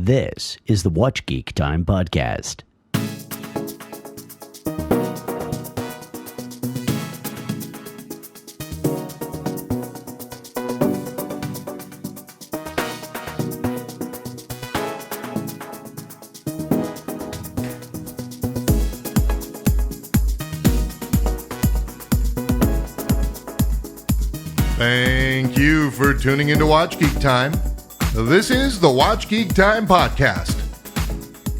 This is the Watch Geek Time podcast. Thank you for tuning into Watch Geek Time. This is the Watch Geek Time podcast.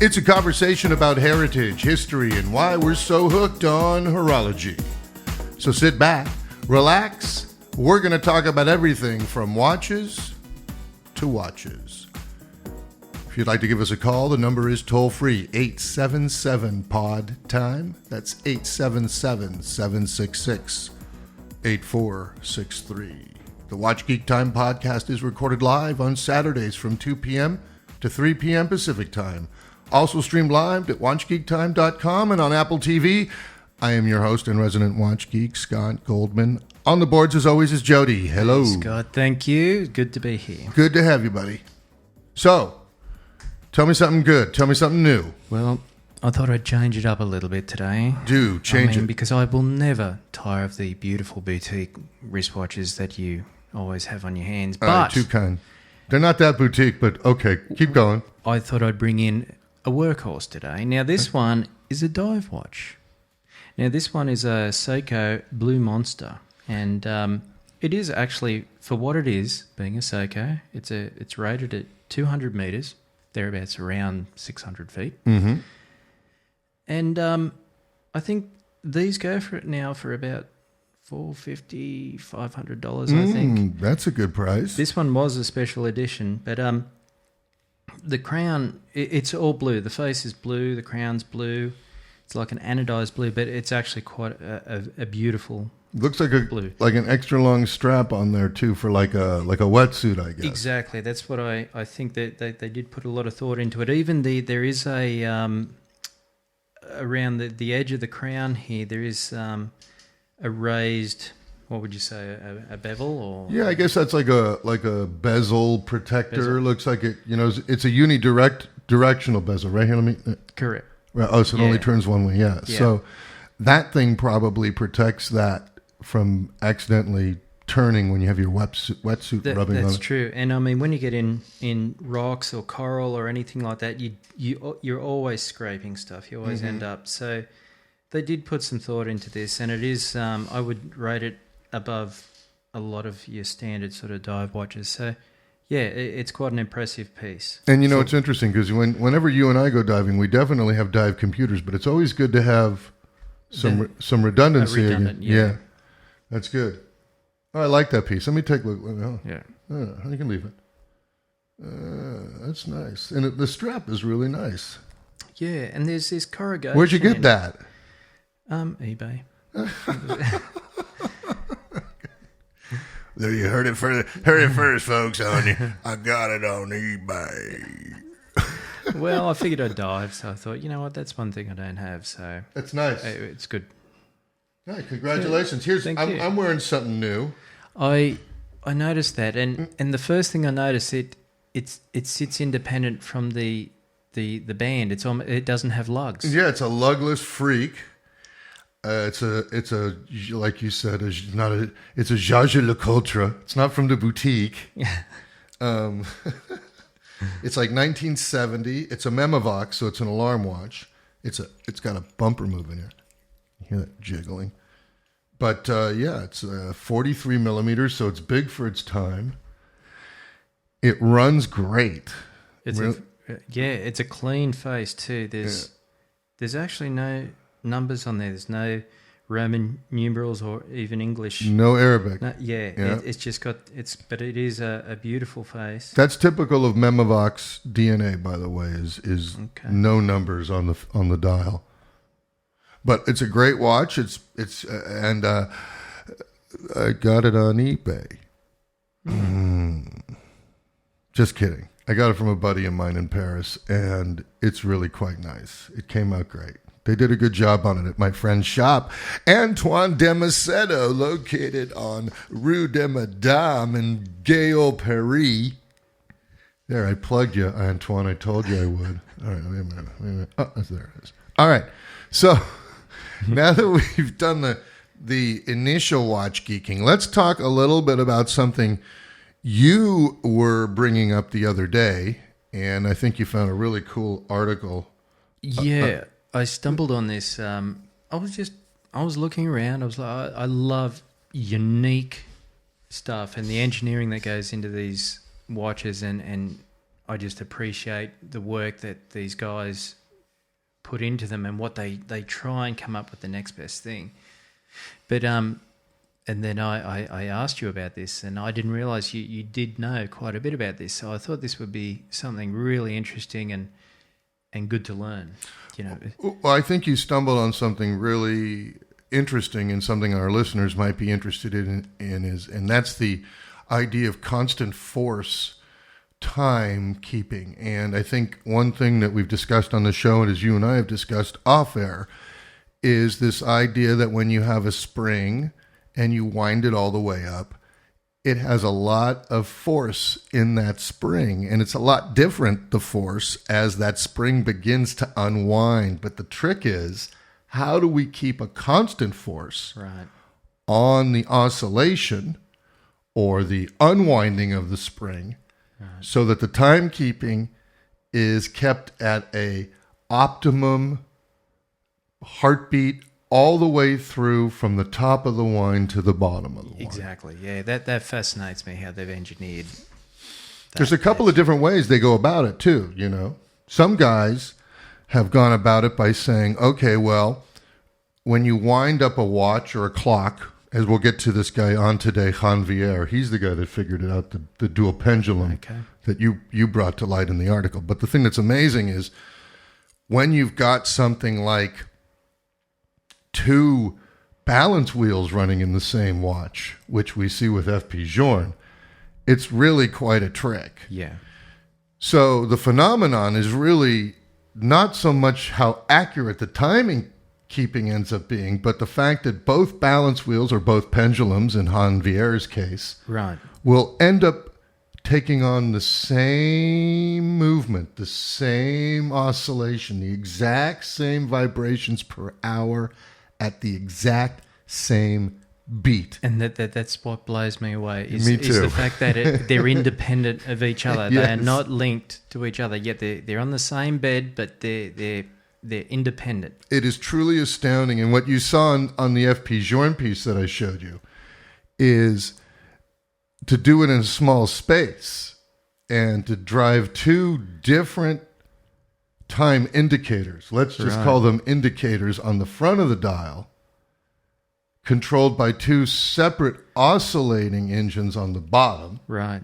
It's a conversation about heritage, history, and why we're so hooked on horology. So sit back, relax. We're going to talk about everything from watches to watches. If you'd like to give us a call, the number is toll-free, 877-POD-TIME. That's 877-766-8463. The Watch Geek Time podcast is recorded live on Saturdays from 2 p.m. to 3 p.m. Pacific Time. Also streamed live at WatchGeekTime.com and on Apple TV. I am your host and resident Watch Geek, Scott Goldman. On the boards, as always, is Jody. Hello. Hey, Scott, thank you. Good to be here. Good to have you, buddy. So, tell me something good. Tell me something new. Well, I thought I'd change it up a little bit today. Do change it. Because I will never tire of the beautiful boutique wristwatches that you always have on your hands. All right, too kind. They're not that boutique, but okay, keep going. I thought I'd bring in a workhorse today. Now, this one is a dive watch. Now, this one is a Seiko Blue Monster, and it is actually, for what it is, being a Seiko, it's rated at 200 meters, thereabouts around 600 feet. Mm-hmm. And I think these go for it now for about $450, $500, I think. That's a good price. This one was a special edition, but the crown, it's all blue. The face is blue, the crown's blue. It's like an anodized blue, but it's actually quite a beautiful Looks like blue. Like an extra long strap on there too for like a wetsuit, I guess. Exactly. That's what I think that they did put a lot of thought into it. Even there is a around the edge of the crown here, there is a raised, what would you say, a bevel? Or yeah, I guess that's like a bezel protector. Bezel. Looks like it, it's a unidirectional bezel, right here. Let me. Correct. Right. Oh, so it only turns one way. Yeah. Yeah. So that thing probably protects that from accidentally turning when you have your wetsuit rubbing on it. That's true. And I mean, when you get in rocks or coral or anything like that, you're always scraping stuff. You always end up. So they did put some thought into this, and it is, I would rate it above a lot of your standard sort of dive watches. So yeah, it's quite an impressive piece. And it's interesting because whenever you and I go diving, we definitely have dive computers, but it's always good to have some redundancy. Redundant, yeah. That's good. Oh, I like that piece. Let me take a look. Oh, Yeah. You can leave it. That's nice. And the strap is really nice. Yeah, and there's this corrugation. Where'd you get that? eBay. There, you heard it first, folks. I got it on eBay. Well, I figured I'd dive, so I thought, you know what, that's one thing I don't have, so That's nice. it's good. Right, congratulations. I'm wearing something new. I noticed that, and the first thing I noticed, it sits independent from the band. It doesn't have lugs. Yeah, it's a lugless freak. It's a like you said, it's a Jaja Lecoultre. It's not from the boutique. It's like 1970. It's a Memovox, so it's an alarm watch. It's got a bumper move in here. You hear that jiggling? But it's 43 millimeters, so it's big for its time. It runs great. It's a clean face too. There's actually no numbers on there. There's no Roman numerals or even English. No Arabic. It's just got but it is a beautiful face. That's typical of Memovox DNA, by the way. Is no numbers on the dial. But it's a great watch. And I got it on eBay. Just kidding. I got it from a buddy of mine in Paris, and it's really quite nice. It came out great. They did a good job on it at my friend's shop, Antoine Demaceto, located on Rue de Madame in Gaillot, Paris. There, I plugged you, Antoine. I told you I would. All right, wait a minute. Oh, there it is. All right. So now that we've done the initial watch geeking, let's talk a little bit about something you were bringing up the other day, and I think you found a really cool article. Yeah, I stumbled on this. I was looking around. I was like, I love unique stuff and the engineering that goes into these watches, and I just appreciate the work that these guys put into them and what they try and come up with the next best thing. But and then I asked you about this, and I didn't realize you did know quite a bit about this. So I thought this would be something really interesting and good to learn. You know, well, I think you stumbled on something really interesting and something our listeners might be interested and that's the idea of constant force timekeeping. And I think one thing that we've discussed on the show, and as you and I have discussed off air, is this idea that when you have a spring and you wind it all the way up, it has a lot of force in that spring, and it's a lot different, the force, as that spring begins to unwind. But the trick is, how do we keep a constant force on the oscillation or the unwinding of the spring so that the timekeeping is kept at a optimum heartbeat all the way through from the top of the wind to the bottom of the wind? Exactly. Yeah, that fascinates me, how they've engineered There's a couple of different ways they go about it too, you know. Some guys have gone about it by saying, okay, well, when you wind up a watch or a clock, as we'll get to this guy on today, Janvier, he's the guy that figured it out, the dual pendulum that you brought to light in the article. But the thing that's amazing is when you've got something like 2 balance wheels running in the same watch, which we see with F.P.Journe, it's really quite a trick. Yeah. So the phenomenon is really not so much how accurate the timing keeping ends up being, but the fact that both balance wheels, or both pendulums in Janvier's case, will end up taking on the same movement, the same oscillation, the exact same vibrations per hour at the exact same beat. And that's what blows me away is the fact that they're independent of each other. Yes. They are not linked to each other, yet they're on the same bed, but they're independent. It is truly astounding. And what you saw on the F.P.Journe piece that I showed you is to do it in a small space and to drive 2 different time indicators. Let's just call them indicators on the front of the dial, controlled by 2 separate oscillating engines on the bottom. Right.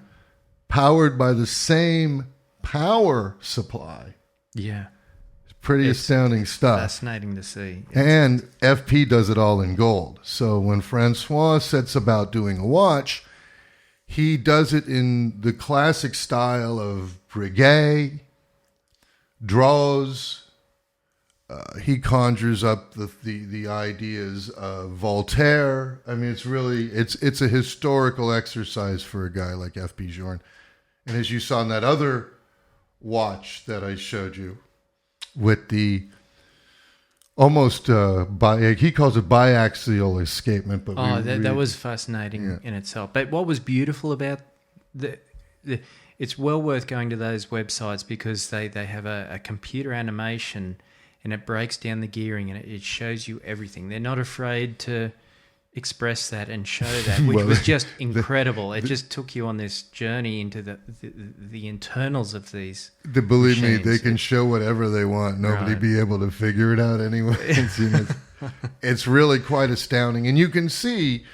Powered by the same power supply. Yeah. Pretty astounding stuff. Fascinating to see. And FP does it all in gold. So when Francois sets about doing a watch, he does it in the classic style of Breguet, draws. He conjures up the ideas of Voltaire. I mean, it's really it's a historical exercise for a guy like F.P.Journe. And as you saw in that other watch that I showed you, with the almost he calls it biaxial escapement, but that was fascinating in itself. But what was beautiful about it's well worth going to those websites because they have a computer animation and it breaks down the gearing and it shows you everything. They're not afraid to express that and show that, which was just incredible. It just took you on this journey into the internals of these. Believe machines. Me, they can show whatever they want. Nobody be able to figure it out anyway. It's really quite astounding, and you can see,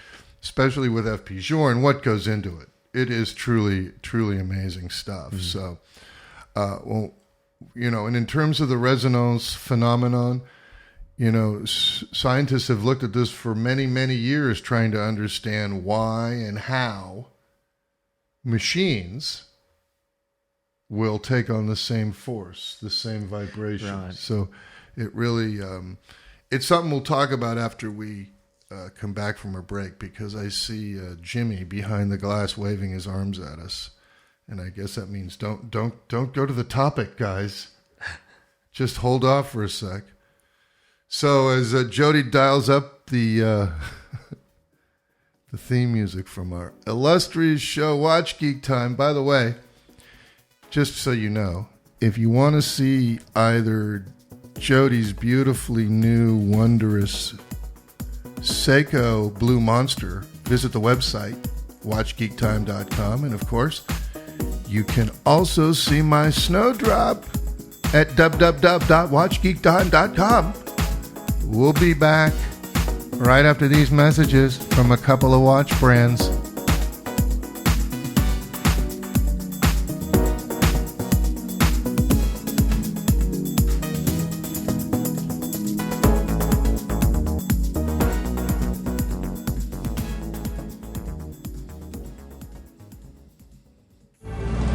especially with F.P.Journe, what goes into it. It is truly, truly amazing stuff. So, well, you know, and in terms of the resonance phenomenon, you know, scientists have looked at this for many, many years, trying to understand why and how machines will take on the same force, the same vibration. Right. So it really, it's something we'll talk about after we come back from our break, because I see Jimmy behind the glass waving his arms at us. And I guess that means don't go to the topic, guys. Just hold off for a sec. So as Jody dials up the the theme music from our illustrious show, Watch Geek Time. By the way, just so you know, if you want to see either Jody's beautifully new, wondrous Seiko Blue Monster, visit the website, WatchGeekTime.com. And of course, you can also see my snowdrop at www.watchgeektime.com. We'll be back right after these messages from a couple of watch brands.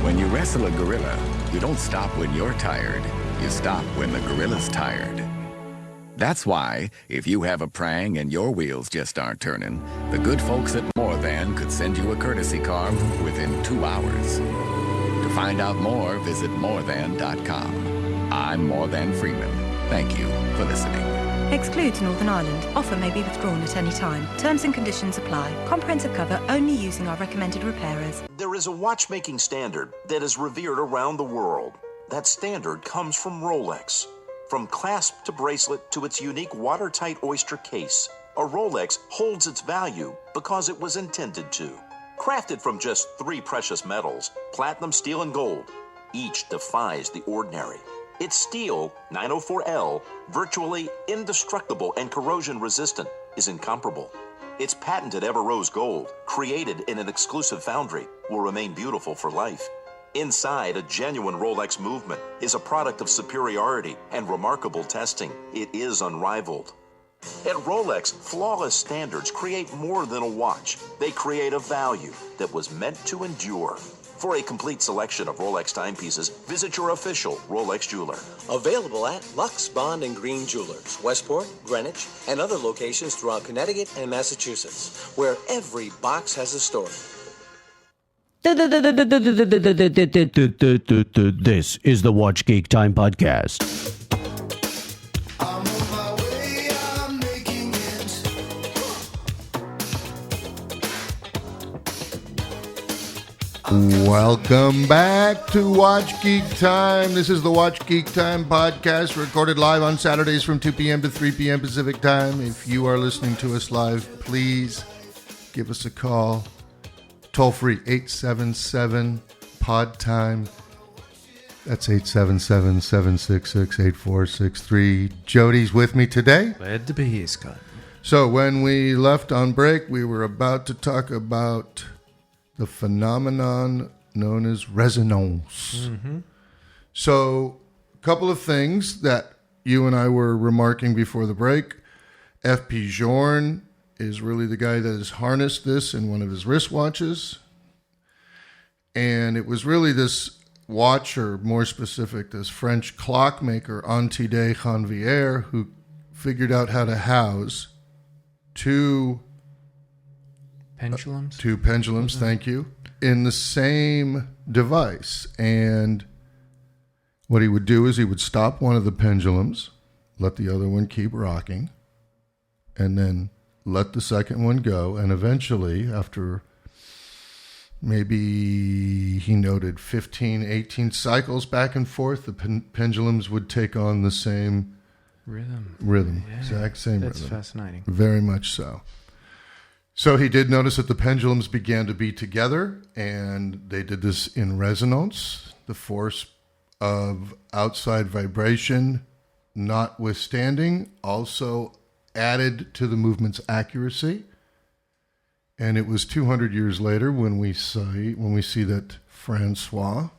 When you wrestle a gorilla, you don't stop when you're tired. You stop when the gorilla's tired. That's why, if you have a prang and your wheels just aren't turning, the good folks at More Than could send you a courtesy car within 2 hours. To find out more, visit morethan.com. I'm More Than Freeman. Thank you for listening. Excludes Northern Ireland. Offer may be withdrawn at any time. Terms and conditions apply. Comprehensive cover only using our recommended repairers. There is a watchmaking standard that is revered around the world. That standard comes from Rolex. From clasp to bracelet to its unique watertight oyster case, a Rolex holds its value because it was intended to. Crafted from just 3 precious metals, platinum, steel, and gold, each defies the ordinary. Its steel, 904L, virtually indestructible and corrosion resistant, is incomparable. Its patented Ever-Rose gold, created in an exclusive foundry, will remain beautiful for life. Inside, a genuine Rolex movement is a product of superiority and remarkable testing. It is unrivaled. At Rolex, flawless standards create more than a watch. They create a value that was meant to endure. For a complete selection of Rolex timepieces, visit your official Rolex jeweler. Available at Lux, Bond, and Green Jewelers, Westport, Greenwich, and other locations throughout Connecticut and Massachusetts, where every box has a story. This is the Watch Geek Time podcast. I'm on my way, I'm making it. Welcome back to Watch Geek Time. This is the Watch Geek Time podcast, recorded live on Saturdays from 2 p.m. to 3 p.m. Pacific Time. If you are listening to us live, please give us a call. Toll free, 877-POD-TIME. That's 877-766-8463. Jody's with me today. Glad to be here, Scott. So when we left on break, we were about to talk about the phenomenon known as resonance. Mm-hmm. So a couple of things that you and I were remarking before the break. F.P.Journe is really the guy that has harnessed this in one of his wristwatches. And it was really this watch, or more specific, this French clockmaker, Antide Janvier, who figured out how to house two Pendulums? Two pendulums, thank you, in the same device. And what he would do is he would stop one of the pendulums, let the other one keep rocking, and then let the second one go, and eventually, after maybe he noted 15, 18 cycles back and forth, the pendulums would take on the same rhythm. Yeah, Exact same that's rhythm. That's fascinating. Very much so. So he did notice that the pendulums began to beat together, and they did this in resonance. The force of outside vibration notwithstanding also added to the movement's accuracy. And it was 200 years later when we see that Francois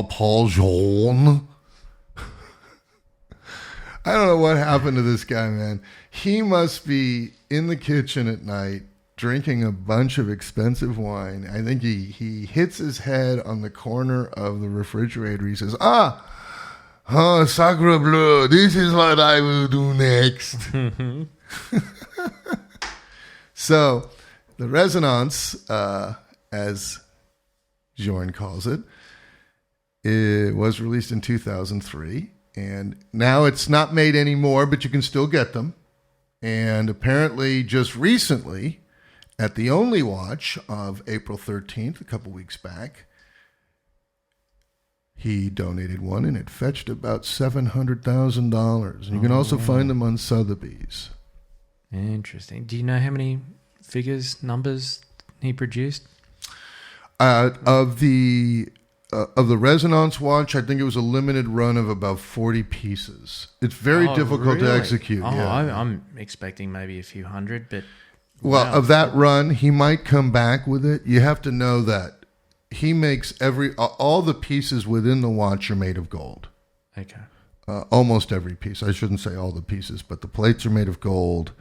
Paul Journe. I don't know what happened to this guy, man. He must be in the kitchen at night drinking a bunch of expensive wine. I think he hits his head on the corner of the refrigerator. He says, sacre bleu, this is what I will do next. So the resonance as Bjorn calls it. It was released in 2003, and now it's not made anymore, but you can still get them. And apparently just recently, at the Only Watch of April 13th, a couple weeks back, he donated one, and it fetched about $700,000. And you can also find them on Sotheby's. Interesting. Do you know how many numbers he produced? Of the Resonance watch, I think it was a limited run of about 40 pieces. It's very difficult to execute. I'm expecting maybe a few hundred, but... Well, of that run, he might come back with it. You have to know that he makes all the pieces within the watch are made of gold. Okay. Almost every piece. I shouldn't say all the pieces, but the plates are made of gold.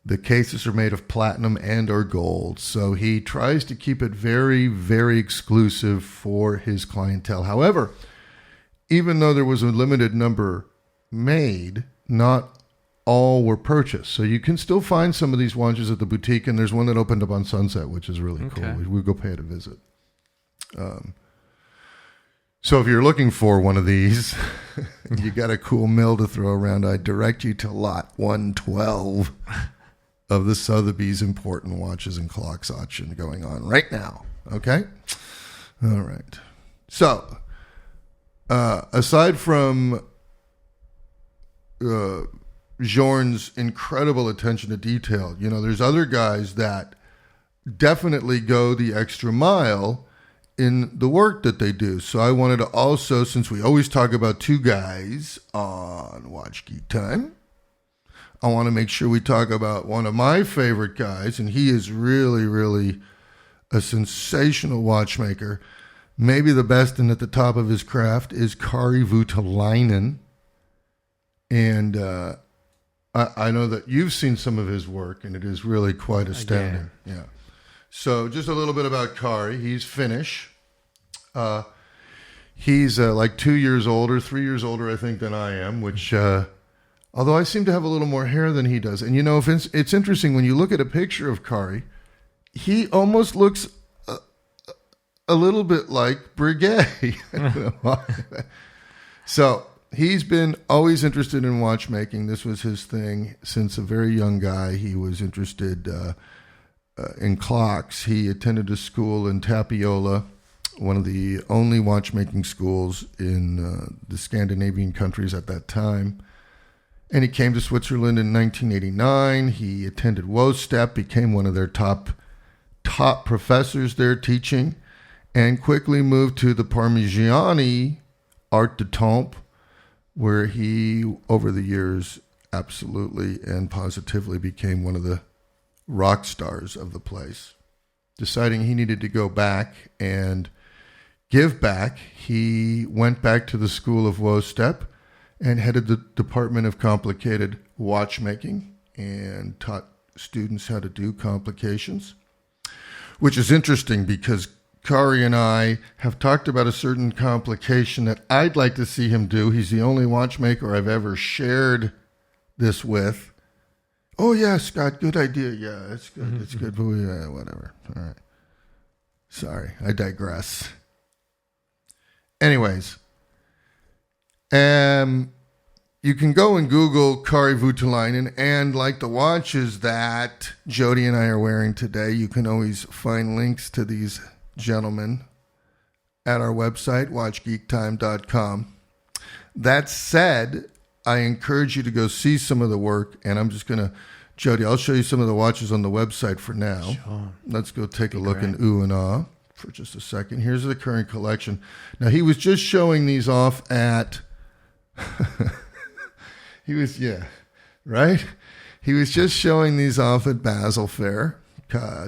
The cases are made of platinum and or gold. So he tries to keep it very, very exclusive for his clientele. However, even though there was a limited number made, not all were purchased. So you can still find some of these watches at the boutique, and there's one that opened up on Sunset, which is really cool. We'll go pay it a visit. So if you're looking for one of these, you got a cool mill to throw around, I direct you to lot 112 of the Sotheby's Important Watches and Clocks auction going on right now. Okay? All right. So, aside from Bjorn's incredible attention to detail, there's other guys that definitely go the extra mile in the work that they do. So I wanted to also, since we always talk about two guys on Watch Geek Time, I want to make sure we talk about one of my favorite guys, and he is really, really a sensational watchmaker. Maybe the best and at the top of his craft is Kari Voutilainen. And I know that you've seen some of his work, and it is really quite astounding. Yeah. So just a little bit about Kari. He's Finnish. He's like 2 years older, 3 years older, I think, than I am, which... although I seem to have a little more hair than he does. And, if it's interesting, when you look at a picture of Kari, he almost looks a little bit like Breguet. So he's been always interested in watchmaking. This was his thing since a very young guy. He was interested in clocks. He attended a school in Tapiola, one of the only watchmaking schools in the Scandinavian countries at that time. And he came to Switzerland in 1989. He attended WOSTEP, became one of their top professors there teaching, and quickly moved to the Parmigiani Art de Temple, where he, over the years, absolutely and positively became one of the rock stars of the place. Deciding he needed to go back and give back, he went back to the School of WOSTEP and headed the Department of Complicated Watchmaking and taught students how to do complications, which is interesting because Kari and I have talked about a certain complication that I'd like to see him do. He's the only watchmaker I've ever shared this with. Oh, yeah, Scott, good idea. Yeah, it's good. It's good. But whatever. All right. Sorry, I digress. Anyways, you can go and Google Kari Voutilainen, and like the watches that Jody and I are wearing today, you can always find links to these gentlemen at our website, WatchGeekTime.com. That said, I encourage you to go see some of the work, and I'm just going to, Jody, I'll show you some of the watches on the website for now. Sure. Let's go take a look in ooh and ah for just a second. Here's the current collection. Now, he was just showing these off at... He was just showing these off at Basel Fair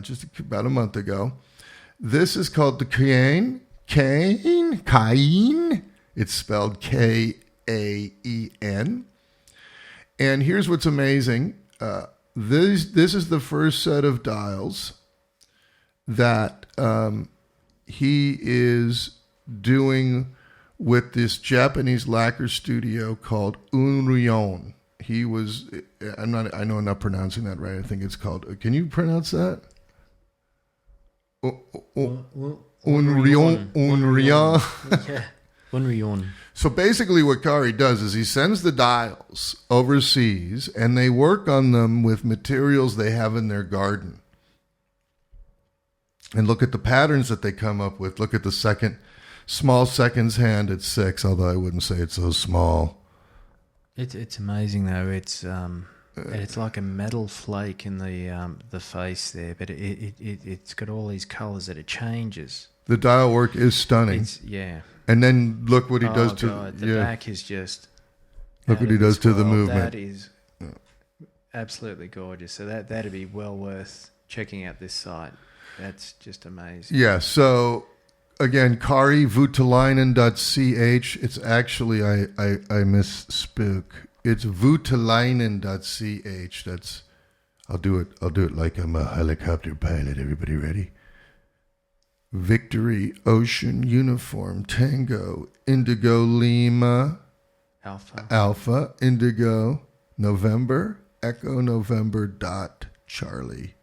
just about a month ago. This is called the Cain. It's spelled Kaen. And here's what's amazing. This is the first set of dials that he is doing with this Japanese lacquer studio called Unryon. He was, I know I'm not pronouncing that right. I think it's called, can you pronounce that? Unrion. Yeah, Unrion. So basically what Kari does is he sends the dials overseas and they work on them with materials they have in their garden. And look at the patterns that they come up with. Look at the small seconds hand at 6, although I wouldn't say it's so small. It's amazing though. It's like a metal flake in the face there, but it's got all these colours that it changes. The dial work is stunning. Yeah. And then look what he does to the back is just. Look what he does to the movement. That is absolutely gorgeous. So that'd be well worth checking out this site. That's just amazing. Yeah. So again, Kari Voutilainen.ch. It's actually I misspoke. It's Voutilainen.ch. That's I'll do it like I'm a helicopter pilot. Everybody ready? Victory, Ocean, Uniform, Tango, Indigo, Lima, Alpha, Indigo, November, Echo, November, dot, Charlie,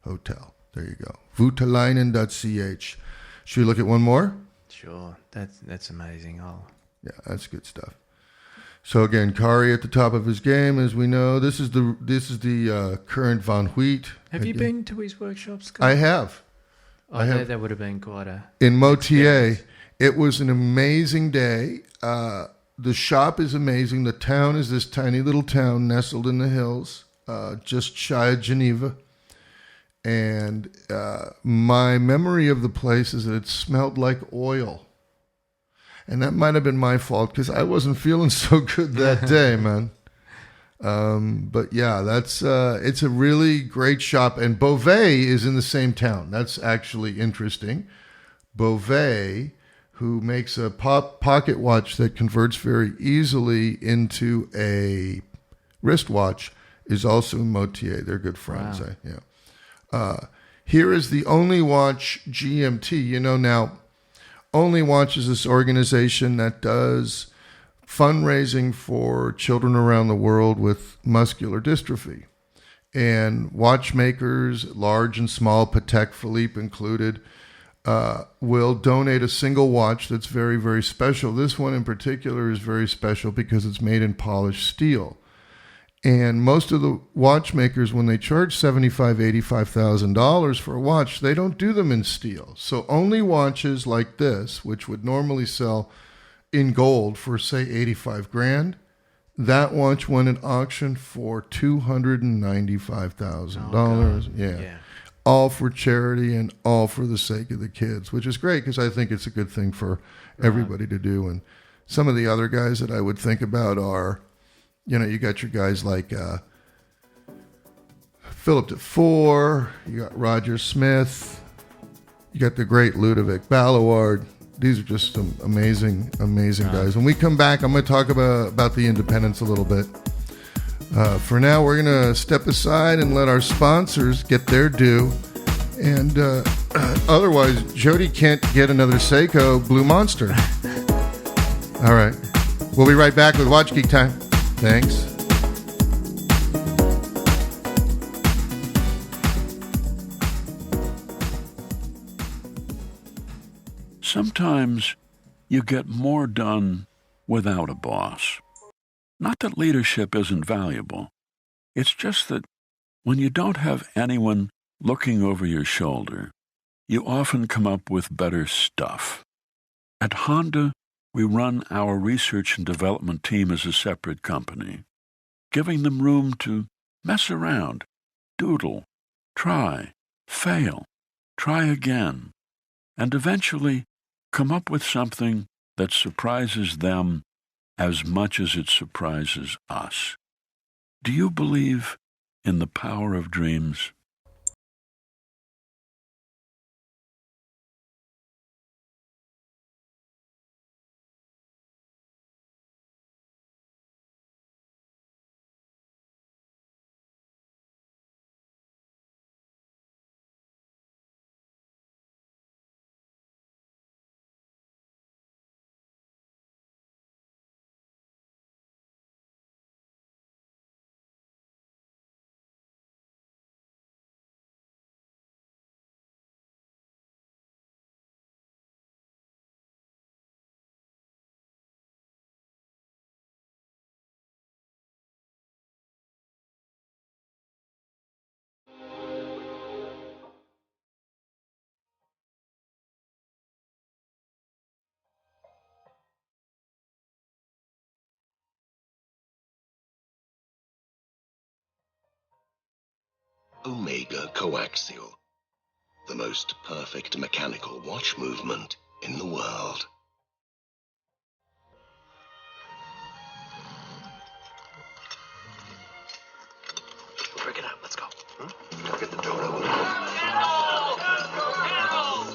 Hotel. There you go. Voutilainen.ch. Should we look at one more? Sure. That's amazing. Yeah, that's good stuff. So again, Kari at the top of his game, as we know. This is the current Van Wheat. Have you been to his workshop, Scott? I have. That would have been quite a... In Motier, it was an amazing day. The shop is amazing. The town is this tiny little town nestled in the hills, just shy of Geneva. And my memory of the place is that it smelled like oil. And that might have been my fault because I wasn't feeling so good that day, man. But yeah, that's it's a really great shop. And Beauvais is in the same town. That's actually interesting. Beauvais, who makes a pocket watch that converts very easily into a wristwatch, is also in Motier. They're good friends. Wow. Here is the Only Watch GMT. Now, Only Watch is this organization that does fundraising for children around the world with muscular dystrophy. And watchmakers, large and small, Patek Philippe included, will donate a single watch that's very, very special. This one in particular is very special because it's made in polished steel. And most of the watchmakers, when they charge $75,000, $85,000 for a watch, they don't do them in steel. So only watches like this, which would normally sell in gold for, say, 85 grand, that watch went at auction for $295,000. Yeah. All for charity and all for the sake of the kids, which is great because I think it's a good thing for everybody to do. And some of the other guys that I would think about are, you got your guys like Philip DeFore, you got Roger Smith, you got the great Ludovic Ballaward. These are just some amazing guys. When we come back, I'm going to talk about the independents a little bit. For now, we're going to step aside and let our sponsors get their due. And otherwise, Jody can't get another Seiko Blue Monster. All right. We'll be right back with Watch Geek Time. Thanks. Sometimes you get more done without a boss. Not that leadership isn't valuable. It's just that when you don't have anyone looking over your shoulder, you often come up with better stuff. At Honda, we run our research and development team as a separate company, giving them room to mess around, doodle, try, fail, try again, and eventually come up with something that surprises them as much as it surprises us. Do you believe in the power of dreams? Omega Coaxial, the most perfect mechanical watch movement in the world. Break it out, let's go. Gotta get the door open.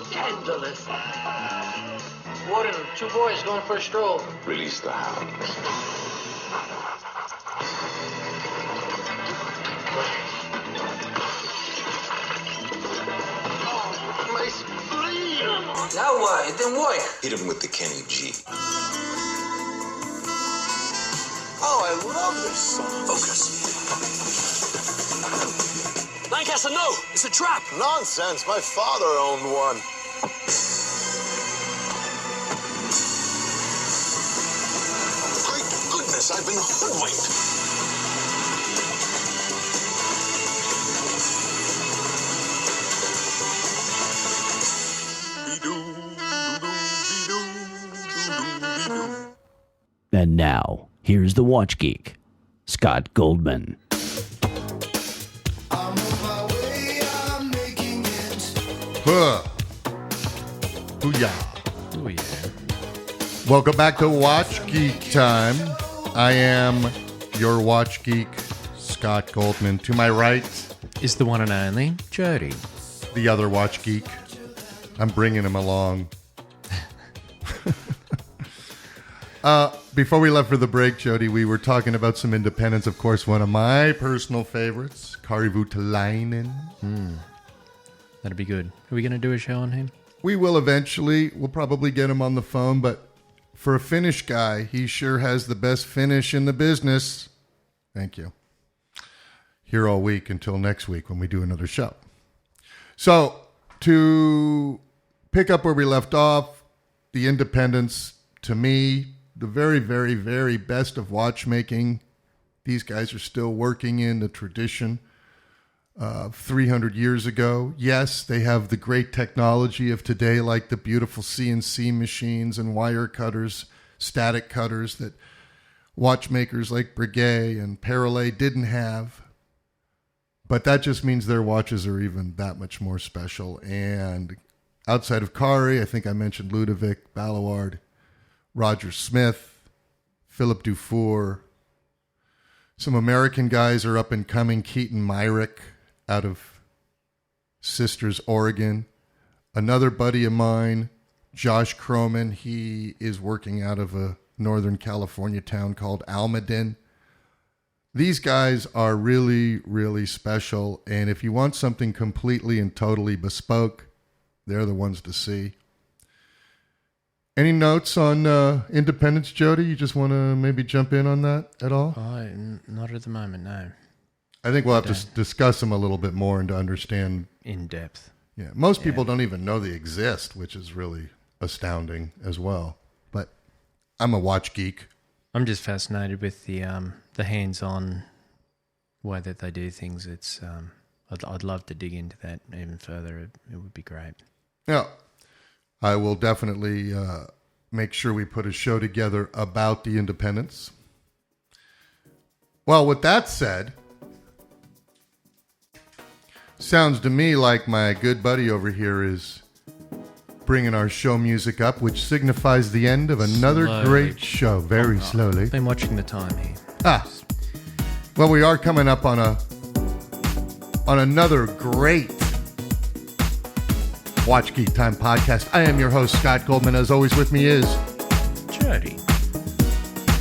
Scandalous. Warden, 2 boys going for a stroll. Release the hounds. My spleen! Now what? It didn't work. Hit him with the Kenny G. Oh, I love this song. Focus. Lancaster, no! It's a trap! Nonsense. My father owned one. Great goodness, I've been hoodwinked. And now, here's the Watch Geek, Scott Goldman. Booyah. Oh, yeah. Welcome back to Watch Geek Time. I am your Watch Geek, Scott Goldman. To my right, Is the one and only Jody. the other Watch Geek. I'm bringing him along. Before we left for the break, Jody, we were talking about some independence. Of course, one of my personal favorites, Kari Voutilainen. That'd be good. Are we going to do a show on him? We will eventually. We'll probably get him on the phone, but for a Finnish guy, he sure has the best finish in the business. Thank you. Here all week until next week when we do another show. So, to pick up where we left off, the independence, to me, the very, very, very best of watchmaking. These guys are still working in the tradition of 300 years ago. Yes, they have the great technology of today, like the beautiful CNC machines and wire cutters, static cutters that watchmakers like Breguet and Perrellet didn't have. But that just means their watches are even that much more special. And outside of Kari, I think I mentioned Ludovic, Ballard, Roger Smith, Philip Dufour. Some American guys are up and coming. Keaton Myrick out of Sisters, Oregon. Another buddy of mine, Josh Croman. He is working out of a Northern California town called Almaden. These guys are really, really special. And if you want something completely and totally bespoke, they're the ones to see. Any notes on independence, Jody? You just want to maybe jump in on that at all? Not at the moment, no. I think we'll have to discuss them a little bit more and to understand. In depth. Yeah, most people don't even know they exist, which is really astounding as well. But I'm a watch geek. I'm just fascinated with the hands-on way that they do things. It's I'd love to dig into that even further. It would be great. Yeah. I will definitely make sure we put a show together about the independence. Well, with that said, sounds to me like my good buddy over here is bringing our show music up, which signifies the end of another great show. Very slowly. I've been watching the time here. Well, we are coming up on another great Watch Geek Time podcast. I am your host, Scott Goldman. As always, with me is Jody.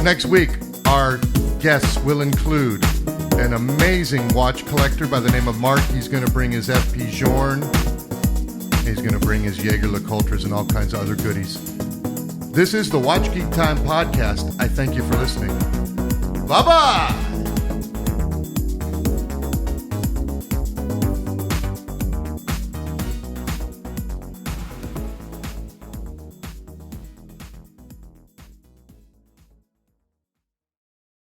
Next week, our guests will include an amazing watch collector by the name of Mark. He's going to bring his F.P.Journe. He's going to bring his Jaeger-LeCoultres and all kinds of other goodies. This is the Watch Geek Time podcast. I thank you for listening. Bye-bye!